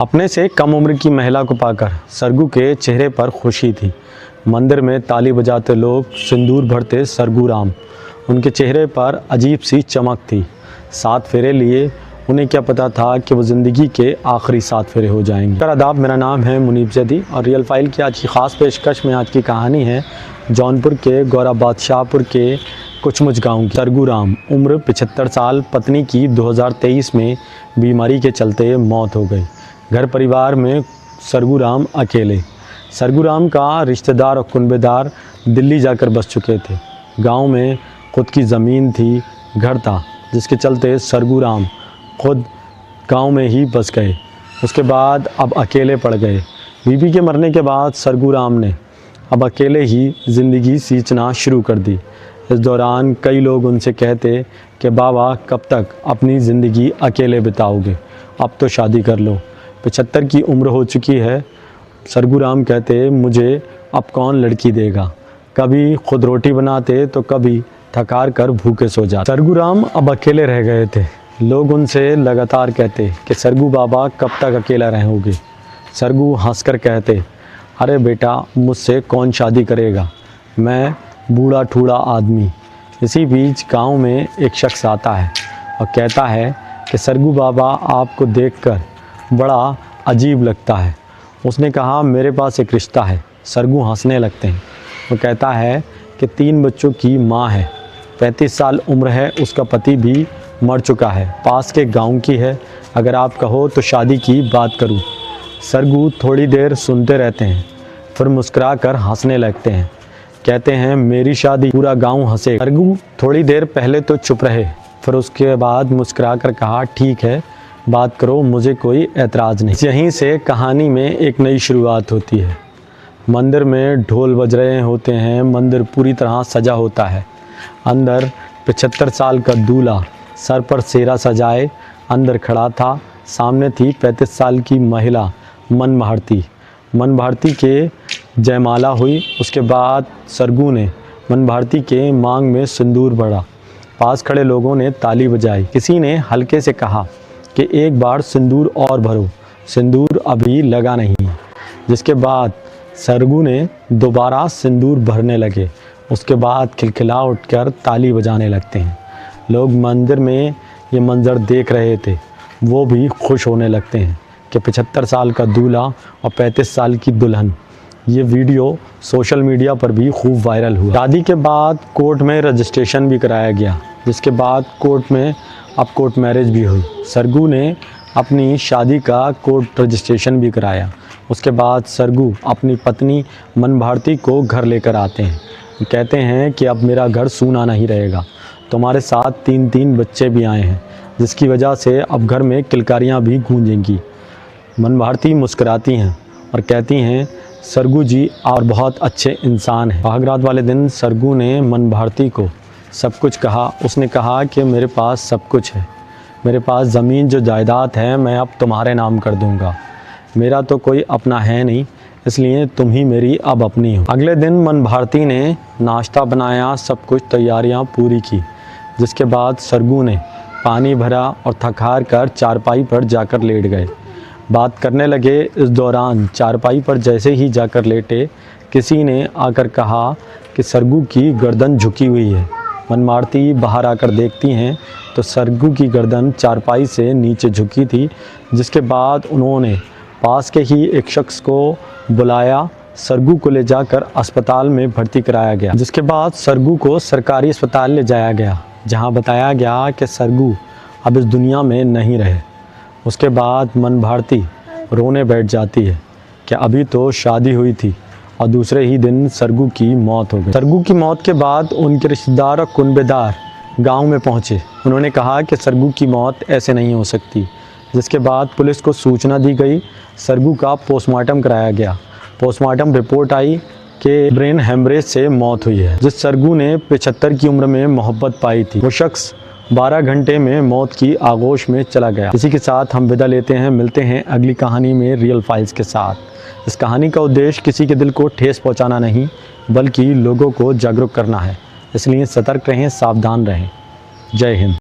अपने से कम उम्र की महिला को पाकर सरगू के चेहरे पर खुशी थी। मंदिर में ताली बजाते लोग, सिंदूर भरते सरगू राम। उनके चेहरे पर अजीब सी चमक थी। 7 फेरे लिए, उन्हें क्या पता था कि वो ज़िंदगी के आखिरी 7 फेरे हो जाएंगे। आदाब, मेरा नाम है मुनीब जदी और रियल फाइल की आज की ख़ास पेशकश में आज की कहानी है जौनपुर के गौरा बादशाहपुर के कुचमुच गांव की। सरगू राम, उम्र 75 साल, पत्नी की 2023 में बीमारी के चलते मौत हो गई। घर परिवार में सरगू राम अकेले। सरगू राम का रिश्तेदार और कुनबेदार दिल्ली जाकर बस चुके थे। गांव में खुद की ज़मीन थी, घर था, जिसके चलते सरगू राम खुद गांव में ही बस गए। उसके बाद अब अकेले पड़ गए। बीवी के मरने के बाद सरगू राम ने अब अकेले ही ज़िंदगी सींचना शुरू कर दी। इस दौरान कई लोग उनसे कहते कि बाबा कब तक अपनी ज़िंदगी अकेले बिताओगे, अब तो शादी कर लो। 75 की उम्र हो चुकी है। सरगू राम कहते मुझे अब कौन लड़की देगा। कभी खुद रोटी बनाते तो कभी थकार कर भूखे सो जाते। सरगू राम अब अकेले रह गए थे। लोग उनसे लगातार कहते कि सरगू बाबा कब तक अकेला रहोगे। सरगू हंसकर कहते, अरे बेटा, मुझसे कौन शादी करेगा, मैं बूढ़ा ठूढ़ा आदमी। इसी बीच गांव में एक शख्स आता है और कहता है कि सरगू बाबा आपको देखकर बड़ा अजीब लगता है। उसने कहा, मेरे पास एक रिश्ता है। सरगू हंसने लगते हैं। वो कहता है कि 3 बच्चों की माँ है, 35 साल उम्र है, उसका पति भी मर चुका है, पास के गांव की है। अगर आप कहो तो शादी की बात करूं। सरगू थोड़ी देर सुनते रहते हैं, फिर मुस्कुरा कर हंसने लगते हैं। कहते हैं, मेरी शादी, पूरा गांव हंसे। सरगू थोड़ी देर पहले तो चुप रहे, फिर उसके बाद मुस्कुरा कर कहा, ठीक है, बात करो, मुझे कोई ऐतराज़ नहीं। यहीं से कहानी में एक नई शुरुआत होती है। मंदिर में ढोल बज रहे होते हैं। मंदिर पूरी तरह सजा होता है। अंदर 75 साल का दूल्हा सर पर सेहरा सजाए अंदर खड़ा था। सामने थी 35 साल की महिला मन भारती के जयमाला हुई। उसके बाद सरगू ने मन भारती के मांग में सिंदूर भरा। पास खड़े लोगों ने ताली बजाई। किसी ने हल्के से कहा कि एक बार सिंदूर और भरो, सिंदूर अभी लगा नहीं है। जिसके बाद सरगू ने दोबारा सिंदूर भरने लगे। उसके बाद खिलखिला उठकर ताली बजाने लगते हैं। लोग मंदिर में ये मंज़र देख रहे थे, वो भी खुश होने लगते हैं कि 75 साल का दूल्हा और 35 साल की दुल्हन। ये वीडियो सोशल मीडिया पर भी खूब वायरल हुआ। शादी के बाद कोर्ट में रजिस्ट्रेशन भी कराया गया, जिसके बाद कोर्ट में अब कोर्ट मैरिज भी हुई। सरगू ने अपनी शादी का कोर्ट रजिस्ट्रेशन भी कराया। उसके बाद सरगू अपनी पत्नी मन भारती को घर लेकर आते हैं। कहते हैं कि अब मेरा घर सूना नहीं रहेगा, तुम्हारे साथ 3 बच्चे भी आए हैं, जिसकी वजह से अब घर में किलकारियाँ भी गूंजेंगी। मन भारती मुस्कुराती हैं और कहती हैं, सरगू जी और बहुत अच्छे इंसान हैं। सुहागरात वाले दिन सरगू ने मन भारती को सब कुछ कहा। उसने कहा कि मेरे पास सब कुछ है, मेरे पास ज़मीन जो जायदाद है मैं अब तुम्हारे नाम कर दूंगा। मेरा तो कोई अपना है नहीं, इसलिए तुम ही मेरी अब अपनी हो। अगले दिन मन भारती ने नाश्ता बनाया, सब कुछ तैयारियां पूरी की। जिसके बाद सरगू ने पानी भरा और थक हार कर चारपाई पर जाकर लेट गए। बात करने लगे। इस दौरान चारपाई पर जैसे ही जाकर लेटे, किसी ने आकर कहा कि सरगू की गर्दन झुकी हुई है। मन भारती बाहर आकर देखती हैं तो सरगू की गर्दन चारपाई से नीचे झुकी थी। जिसके बाद उन्होंने पास के ही एक शख्स को बुलाया। सरगू को ले जाकर अस्पताल में भर्ती कराया गया। जिसके बाद सरगू को सरकारी अस्पताल ले जाया गया, जहां बताया गया कि सरगू अब इस दुनिया में नहीं रहे। उसके बाद मन भारती रोने बैठ जाती है कि अभी तो शादी हुई थी और दूसरे ही दिन सरगू की मौत हो गई। सरगू की मौत के बाद उनके रिश्तेदार और कुनबेदार गांव में पहुंचे। उन्होंने कहा कि सरगू की मौत ऐसे नहीं हो सकती। जिसके बाद पुलिस को सूचना दी गई। सरगू का पोस्टमार्टम कराया गया। पोस्टमार्टम रिपोर्ट आई कि ब्रेन हेमरेज से मौत हुई है। जिस सरगू ने 75 की उम्र में मोहब्बत पाई थी, वो शख्स 12 घंटे में मौत की आगोश में चला गया। इसी के साथ हम विदा लेते हैं। मिलते हैं अगली कहानी में रियल फाइल्स के साथ। इस कहानी का उद्देश्य किसी के दिल को ठेस पहुंचाना नहीं, बल्कि लोगों को जागरूक करना है। इसलिए सतर्क रहें, सावधान रहें। जय हिंद।